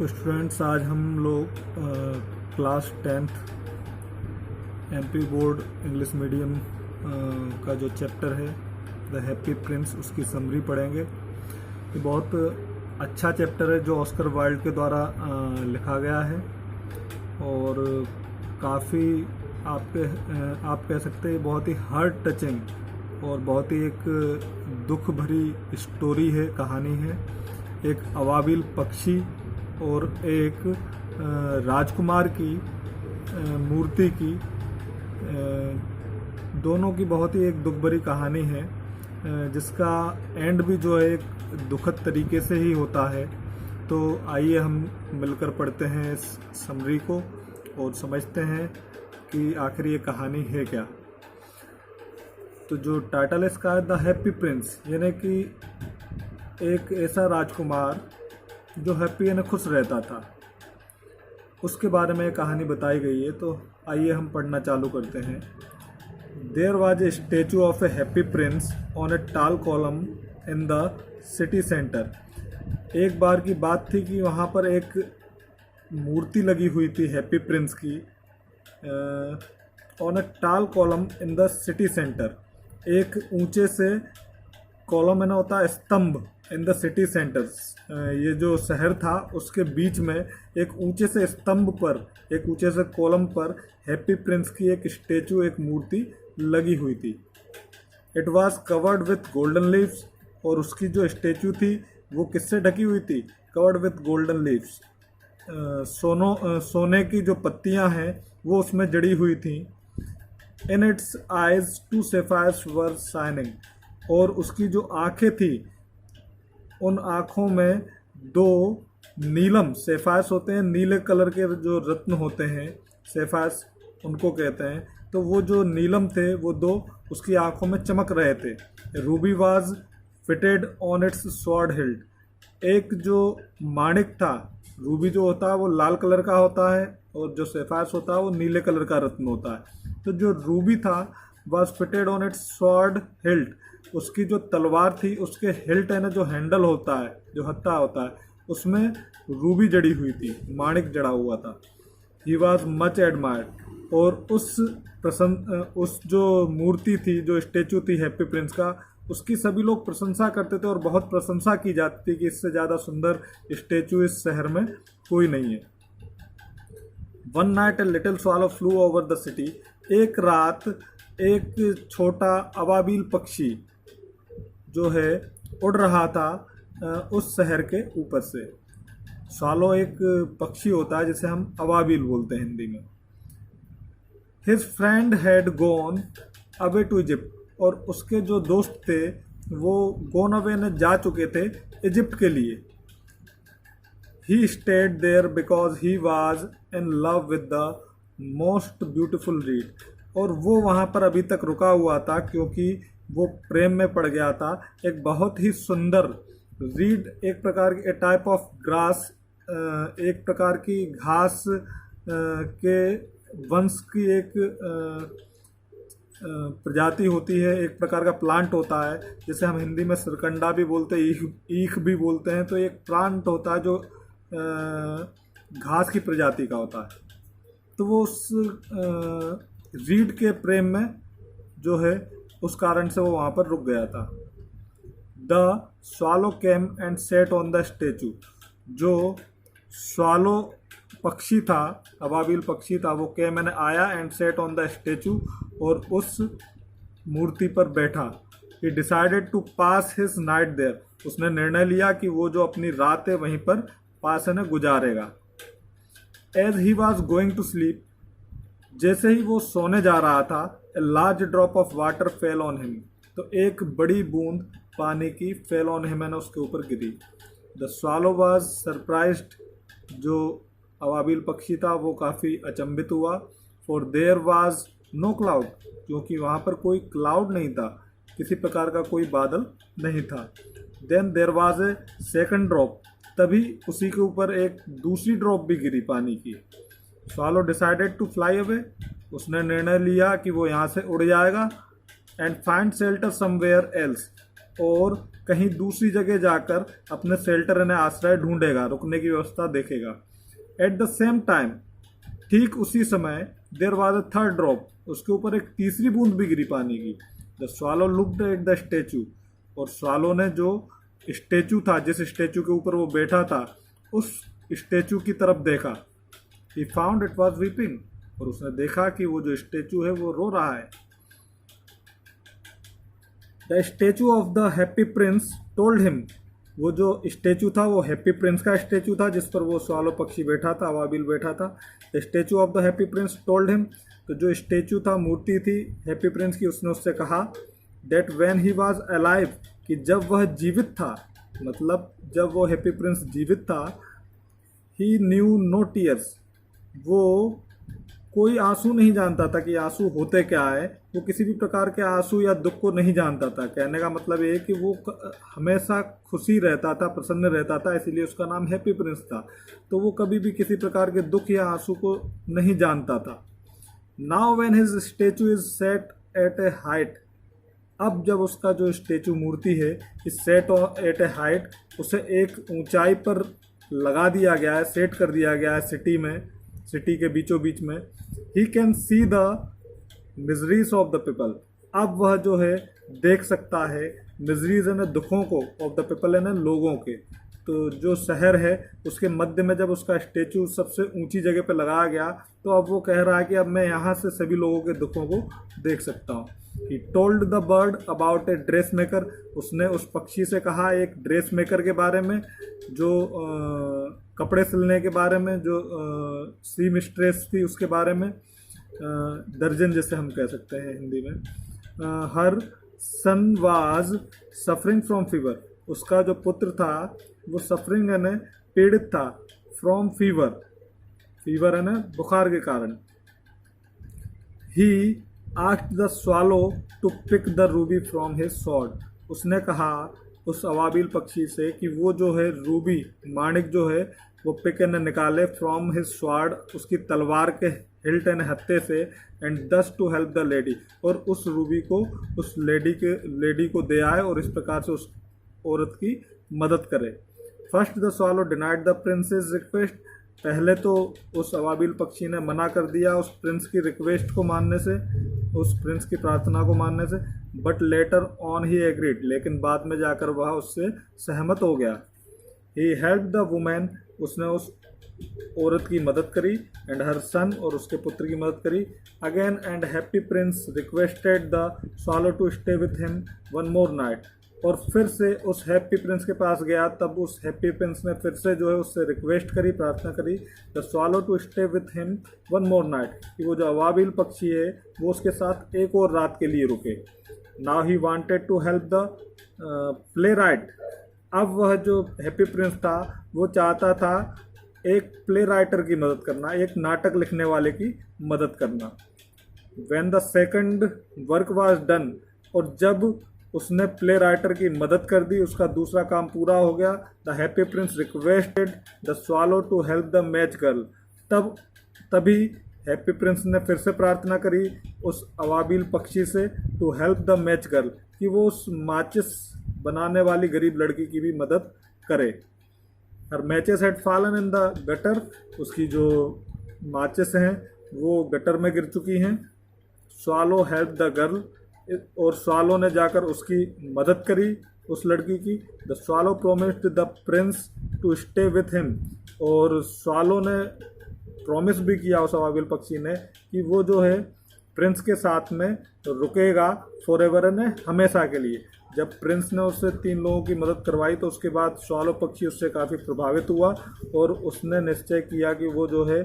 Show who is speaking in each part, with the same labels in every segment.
Speaker 1: तो स्टूडेंट्स, आज हम लोग class 10th MP board English medium का जो चैप्टर है द हैप्पी प्रिंस, उसकी समरी पढ़ेंगे। ये बहुत अच्छा चैप्टर है जो ऑस्कर वाइल्ड के द्वारा लिखा गया है और काफ़ी आप कह सकते हैं बहुत ही हार्ट टचिंग और बहुत ही एक दुख भरी स्टोरी है, कहानी है। एक अबाबिल पक्षी और एक राजकुमार की मूर्ति की दोनों की बहुत ही एक दुख भरी कहानी है, जिसका एंड भी जो है एक दुखद तरीके से ही होता है। तो आइए हम मिलकर पढ़ते हैं इस समरी को और समझते हैं कि आखिर ये कहानी है क्या। तो जो टाइटल है इसका है द हैप्पी प्रिंस, यानी कि एक ऐसा राजकुमार जो हैप्पी यानी खुश रहता था, उसके बारे में कहानी बताई गई है। तो आइए हम पढ़ना चालू करते हैं। There was a statue of a happy prince on a tall column in the city centre. एक बार की बात थी कि वहाँ पर एक मूर्ति लगी हुई थी हैप्पी प्रिंस की on a tall column in the city centre. एक ऊंचे से कॉलम ना होता है स्तंभ इन द सिटी सेंटर्स, ये जो शहर था उसके बीच में एक ऊंचे से स्तंभ पर, एक ऊंचे से कॉलम पर हैप्पी प्रिंस की एक स्टेचू, एक मूर्ति लगी हुई थी। It was covered with golden leaves, और उसकी जो स्टेचू थी वो किससे ढकी हुई थी? Covered with golden leaves. सोने की जो पत्तियां हैं वो उसमें जड़ी हुई थी। In its eyes two sapphires were shining, और उसकी जो आंखें थी उन आँखों में दो नीलम, सैफायर्स होते हैं नीले कलर के जो रत्न होते हैं, सैफायर्स उनको कहते हैं। तो वो जो नीलम थे वो दो उसकी आँखों में चमक रहे थे। Ruby was fitted on it's sword hilt. एक जो माणिक था, रूबी जो होता है वो लाल कलर का होता है और जो सैफायर्स होता है वो नीले कलर का रत्न होता है। तो जो रूबी था was fitted on it's sword hilt, उसकी जो तलवार थी उसके हिल्ट है ना, जो हैंडल होता है, जो हत्था होता है, उसमें रूबी जड़ी हुई थी, माणिक जड़ा हुआ था। ही वॉज मच एडमायर्ड, और उस जो मूर्ति थी, जो स्टेचू थी हैप्पी प्रिंस का, उसकी सभी लोग प्रशंसा करते थे और बहुत प्रशंसा की जाती थी कि इससे ज़्यादा सुंदर स्टेचू इस शहर में कोई नहीं है। One night a little swallow flu over the city. एक रात एक छोटा अबाबिल पक्षी जो है उड़ रहा था उस शहर के ऊपर से। स्वालो एक पक्षी होता है जिसे हम अबाबिल बोलते हैं हिंदी में। His friend had gone away to Egypt, और उसके जो दोस्त थे वो गॉन अवे ने जा चुके थे इजिप्ट के लिए। He stayed there because he was in love with the most beautiful reed, और वो वहाँ पर अभी तक रुका हुआ था क्योंकि वो प्रेम में पड़ गया था एक बहुत ही सुंदर रीड, एक प्रकार की टाइप ऑफ ग्रास, एक प्रकार की घास के वंश की एक प्रजाति होती है, एक प्रकार का प्लांट होता है जिसे हम हिंदी में सरकंडा भी बोलते हैं, ईख भी बोलते हैं। तो एक प्लांट होता है जो घास की प्रजाति का होता है। तो वो उस रीड के प्रेम में जो है उस कारण से वो वहाँ पर रुक गया था। The swallow came and sat on the statue. जो स्वालो पक्षी था, अबाबिल पक्षी था, वो केम मैंने आया and sat on the statue, और उस मूर्ति पर बैठा। He decided to pass his night there. उसने निर्णय लिया कि वो जो अपनी रात है वहीं पर पास है गुजारेगा। As he was going to sleep, जैसे ही वो सोने जा रहा था, a large drop of water fell on him. तो एक बड़ी बूंद पानी की फेल ऑन हिम है उसके ऊपर गिरी। द स्वालो वाज सरप्राइज्ड, जो अबाबिल पक्षी था वो काफ़ी अचंभित हुआ। For there was no cloud, क्योंकि वहाँ पर कोई क्लाउड नहीं था, किसी प्रकार का कोई बादल नहीं था। Then there was a second drop, तभी उसी के ऊपर एक दूसरी ड्रॉप भी गिरी पानी की। Swallow decided to fly away, उसने निर्णय लिया कि वो यहाँ से उड़ जाएगा। And find shelter somewhere else, और कहीं दूसरी जगह जाकर अपने शेल्टर यानी आश्रय ढूंढेगा, रुकने की व्यवस्था देखेगा। एट द सेम टाइम, ठीक उसी समय, there was a third drop, उसके ऊपर एक तीसरी बूंद भी गिरी पानी की। The swallow looked at the statue, और स्वालो ने जो स्टेचू था, जिस स्टेचू के ऊपर वो बैठा था, उस स्टेचू की तरफ देखा। He found it was weeping, और उसने देखा कि वो जो स्टेचू है वो रो रहा है। The statue of the happy Prince told him, वो जो स्टेचू था वो हैप्पी प्रिंस का स्टेचू था जिस पर वो स्वालो पक्षी बैठा था, अबाबिल बैठा था। The statue of the happy Prince told him, तो जो स्टेचू था, मूर्ति थी हैप्पी प्रिंस की, उसने उससे कहा that when he was alive, कि जब वह जीवित था, मतलब जब वो हैप्पी प्रिंस जीवित था, ही न्यू नो टीयर्स, वो कोई आंसू नहीं जानता था कि आंसू होते क्या है, वो किसी भी प्रकार के आंसू या दुख को नहीं जानता था। कहने का मतलब ये है कि वो हमेशा खुशी रहता था, प्रसन्न रहता था, इसीलिए उसका नाम हैप्पी प्रिंस था। तो वो कभी भी किसी प्रकार के दुख या आंसू को नहीं जानता था। Now when his statue is set at a height, अब जब उसका जो स्टेचू मूर्ति है इस सेट एट ए हाइट, उसे एक ऊंचाई पर लगा दिया गया है, सेट कर दिया गया है सिटी के बीचों बीच में। He can see the miseries of the people, अब वह जो है देख सकता है मिजरीज यानी दुखों को, ऑफ द पीपल यानी लोगों के। तो जो शहर है उसके मध्य में जब उसका स्टेचू सबसे ऊंची जगह पे लगाया गया, तो अब वो कह रहा है कि अब मैं यहाँ से सभी लोगों के दुखों को देख सकता हूँ। He told the bird about a dress maker, उसने उस पक्षी से कहा एक ड्रेस मेकर के बारे में, जो कपड़े सिलने के बारे में, जो सी मिस्ट्रेस थी उसके बारे में, दर्जन जैसे हम कह सकते हैं हिंदी में। हर सन वाज सफरिंग फ्रॉम फीवर, उसका जो पुत्र था वो सफरिंग यानी पीड़ित था, फ्रॉम फीवर, फीवर यानी बुखार के कारण। He asked the swallow to pick the ruby from his sword, उसने कहा उस अवाबिल पक्षी से कि वो जो है रूबी, माणिक जो है वो पिक ने निकाले, फ्रॉम हिज स्वॉर्ड, उसकी तलवार के हिल्ट एंड हत्थे से, एंड दस टू हेल्प द लेडी, और उस रूबी को उस लेडी को दे आए और इस प्रकार से उस औरत की मदद करे। First the swallow denied the princess request, पहले तो उस अवाबिल पक्षी ने मना कर दिया उस प्रिंस की रिक्वेस्ट को मानने से, उस प्रिंस की प्रार्थना को मानने से। But later on he agreed, लेकिन बाद में जाकर वह उससे सहमत हो गया। ही हेल्प द वुमेन, उसने उस औरत की मदद करी, एंड हर सन, और उसके पुत्र की मदद करी। Again and Happy Prince requested the swallow to stay with him one more night, और फिर से उस हैप्पी प्रिंस के पास गया, तब उस हैप्पी प्रिंस ने फिर से जो है उससे रिक्वेस्ट करी, प्रार्थना करी, the swallow to stay with him one more night, कि वो जो अवाबिल पक्षी है वो उसके साथ एक और रात के लिए रुके। Now he wanted to help the playwright, अब वह जो हैप्पी प्रिंस था वो चाहता था एक प्ले राइटर की मदद करना, एक नाटक लिखने वाले की मदद करना। When the second work was done, और जब उसने प्ले राइटर की मदद कर दी, उसका दूसरा काम पूरा हो गया। The happy Prince requested the swallow to help the match girl, तभी हैप्पी प्रिंस ने फिर से प्रार्थना करी उस अवाबिल पक्षी से, to help the match girl, कि वो उस माचिस बनाने वाली गरीब लड़की की भी मदद करे। Her matches had fallen in the gutter, उसकी जो माचिस हैं वो गटर में गिर चुकी हैं। स्वालो हेल्प द गर्ल, और स्वालो ने जाकर उसकी मदद करी उस लड़की की। The swallow promised the prince to stay with him, और स्वालो ने प्रॉमिस भी किया उस अवाबिल पक्षी ने कि वो जो है प्रिंस के साथ में रुकेगा फॉर एवर, ने हमेशा के लिए। जब प्रिंस ने उससे 3 लोगों की मदद करवाई तो उसके बाद स्वालो पक्षी उससे काफ़ी प्रभावित हुआ और उसने निश्चय किया कि वो जो है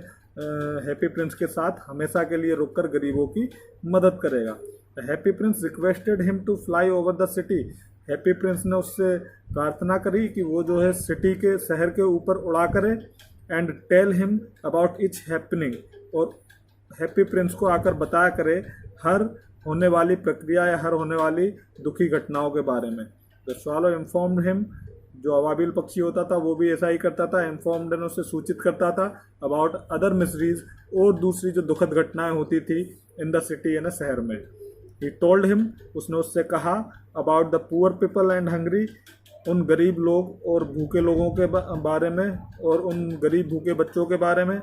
Speaker 1: हैप्पी प्रिंस के साथ हमेशा के लिए रुककर गरीबों की मदद करेगा। Happy Prince requested him to fly over the city, Happy Prince ने उससे प्रार्थना करी कि वो जो है सिटी के, शहर के ऊपर उड़ा करे, and tell him about each happening, और हैप्पी प्रिंस को आकर बताया करे हर होने वाली प्रक्रिया या हर होने वाली दुखी घटनाओं के बारे में। द स्वालो इन्फॉर्म्ड हिम, जो अवाबिल पक्षी होता था वो भी ऐसा ही करता था, इन्फॉर्म्ड ने उसे सूचित करता था अबाउट अदर मिसरीज, और दूसरी जो दुखद घटनाएं होती थी इन द सिटी, यानी शहर में। ही टोल्ड हिम, उसने उससे कहा, about the poor people and hungry, उन गरीब लोग और भूखे लोगों के बारे में और उन गरीब भूखे बच्चों के बारे में।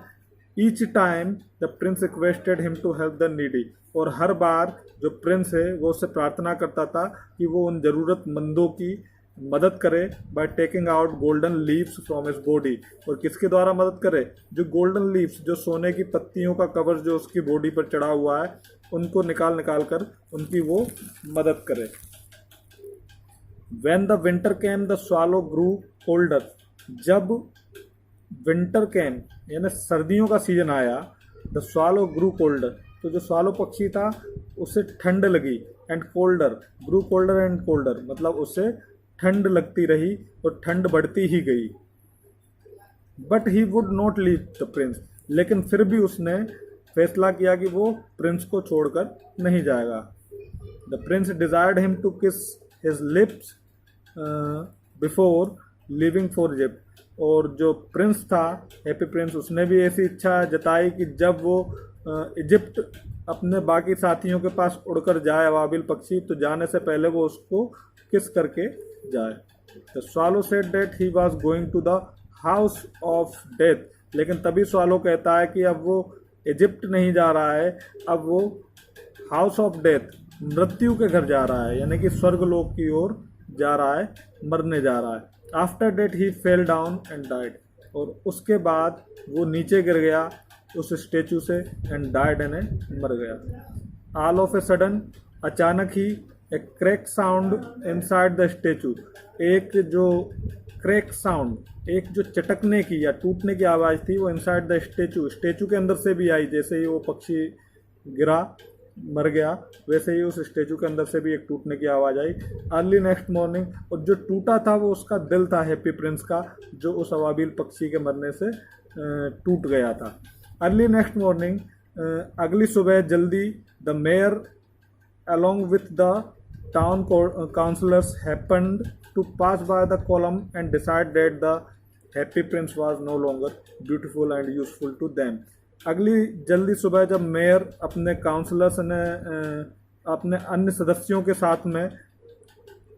Speaker 1: Each time the prince requested him to help the needy, और हर बार जो प्रिंस है वो उससे प्रार्थना करता था कि वो उन ज़रूरतमंदों की मदद करे by taking out golden leaves from his body, और किसके द्वारा मदद करे, जो गोल्डन लीव्स, जो सोने की पत्तियों का कवर जो उसकी बॉडी पर चढ़ा हुआ है, उनको निकाल निकाल कर उनकी वो मदद करे। When the winter came, the swallow grew colder. जब विंटर कैम यानी सर्दियों का सीजन आया, द swallow grew colder, तो जो swallow पक्षी था उसे ठंड लगी, and colder, grew colder and colder, मतलब उसे ठंड लगती रही और ठंड बढ़ती ही गई। But he would not leave the Prince, लेकिन फिर भी उसने फैसला किया कि वो प्रिंस को छोड़कर नहीं जाएगा। The prince desired him to kiss his lips before leaving for Egypt, और जो प्रिंस था, हैप्पी प्रिंस, उसने भी ऐसी इच्छा जताई कि जब वो इजिप्ट अपने बाकी साथियों के पास उड़कर जाए अबाबिल पक्षी, तो जाने से पहले वो उसको किस करके जाए। The swallow said that he was going to the house of death, लेकिन तभी स्वालो कहता है कि अब वो इजिप्ट नहीं जा रहा है, अब वो हाउस ऑफ डेथ, मृत्यु के घर जा रहा है, यानी कि स्वर्गलोक की ओर जा रहा है, मरने जा रहा है। After that he fell down and died, और उसके बाद वो नीचे गिर गया उस स्टेचू से, एंड डाइड यानी मर गया। ऑल ऑफ ए सडन, अचानक ही, a crack sound inside the statue, एक जो क्रैक साउंड, एक जो चटकने की या टूटने की आवाज़ थी, वो इनसाइड द स्टेचू, स्टेचू के अंदर से भी आई। जैसे ही वो पक्षी गिरा, मर गया, वैसे ही उस स्टेचू के अंदर से भी एक टूटने की आवाज़ आई। अर्ली नेक्स्ट मॉर्निंग, और जो टूटा था वो उसका दिल था हैप्पी प्रिंस का, जो उस अबाबिल पक्षी के मरने से टूट गया था। अर्ली नेक्स्ट मॉर्निंग, अगली सुबह जल्दी, the mayor along with the town councillors happened to pass by the column and decide that the happy prince was no longer beautiful and useful to them. अगली जल्दी सुबह जब मेयर अपने counsellors ने अपने अन्य सदस्यों के साथ में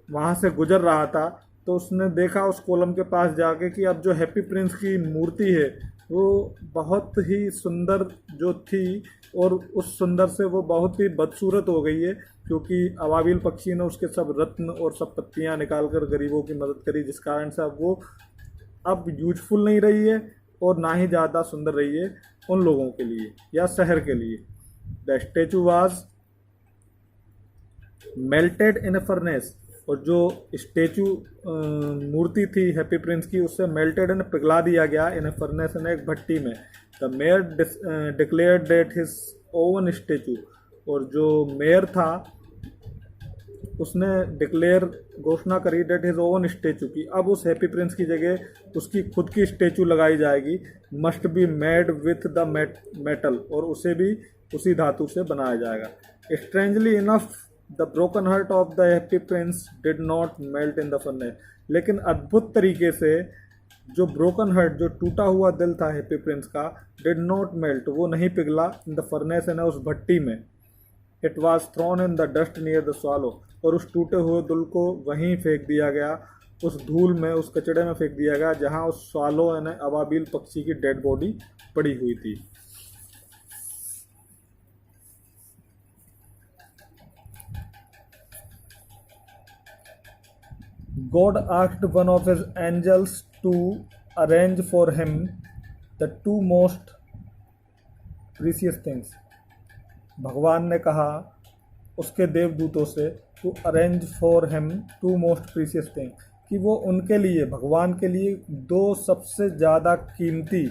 Speaker 1: वहाँ से गुजर रहा था, तो उसने देखा उस कॉलम के पास जाके कि अब जो हैप्पी प्रिंस की मूर्ति है वो बहुत ही सुंदर जो थी, और उस सुंदर से वो बहुत ही बदसूरत हो गई है, क्योंकि अबाबिल पक्षी ने उसके सब रत्न और सब पत्तियाँ निकाल कर गरीबों की मदद करी, जिस कारण से अब वो अब यूजफुल नहीं रही है और ना ही ज़्यादा सुंदर रही है उन लोगों के लिए या शहर के लिए। The statue was melted in A furnace, और जो स्टेचू मूर्ति थी हैप्पी प्रिंस की, उससे मेल्टेड इन पिघला दिया गया इन ए फर्नेस, इन एक भट्टी में। The mayor declared that his oven statue, और जो मेयर था उसने डिक्लेयर घोषणा करी दैट हिज ओवन स्टेचू की, अब उस हैप्पी प्रिंस की जगह उसकी खुद की स्टेचू लगाई जाएगी, must be made with the metal, और उसे भी उसी धातु से बनाया जाएगा। Strangely enough the broken heart of the happy Prince did not melt in the furnace, लेकिन अद्भुत तरीके से जो ब्रोकन हार्ट, जो टूटा हुआ दिल था हैप्पी प्रिंस का, डिड नॉट मेल्ट, वो नहीं पिघला इन द फर्नेस, यानी उस भट्टी में। It was thrown in the dust near the swallow, और उस टूटे हुए दिल को वहीं फेंक दिया गया, उस धूल में, उस कचड़े में फेंक दिया गया जहाँ उस स्वालो यानी अबाबिल पक्षी की डेड बॉडी पड़ी हुई थी। God asked one of his angels to arrange for him the two most precious things. भगवान ने कहा उसके देवदूतों से to arrange for him two most precious things, कि वो उनके लिए, भगवान के लिए, दो सबसे ज़्यादा कीमती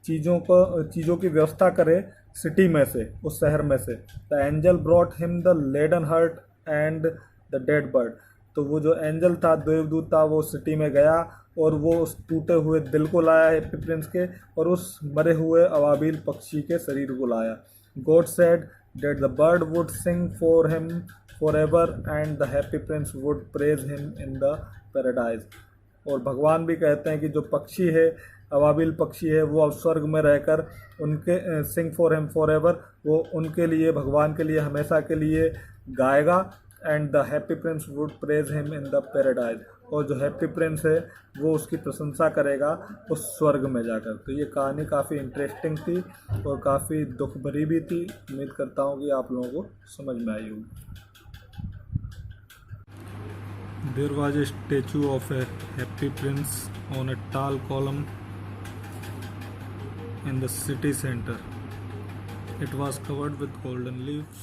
Speaker 1: चीज़ों की व्यवस्था करे सिटी में से, उस शहर में से। The angel brought him the laden heart and the dead bird, तो वो जो एंजल था, देवदूत था, वो सिटी में गया और वो उस टूटे हुए दिल को लाया हैप्पी प्रिंस के, और उस मरे हुए अबाबिल पक्षी के शरीर को लाया। God said that the bird would sing for him forever and the happy prince would praise him in the paradise, और भगवान भी कहते हैं कि जो पक्षी है, अबाबिल पक्षी है, वो अब स्वर्ग में रहकर उनके सिंग फॉर हिम फॉरएवर, वो उनके लिए, भगवान के लिए हमेशा के लिए गाएगा and the happy prince would praise him in the paradise, और जो हैप्पी प्रिंस है वो उसकी प्रशंसा करेगा उस स्वर्ग में जाकर। तो ये कहानी काफ़ी इंटरेस्टिंग थी और काफ़ी दुख भरी भी थी। उम्मीद करता हूँ कि आप लोगों को समझ में आई होगी। There was a statue of a happy prince on a tall column in the city center. It was covered with golden leaves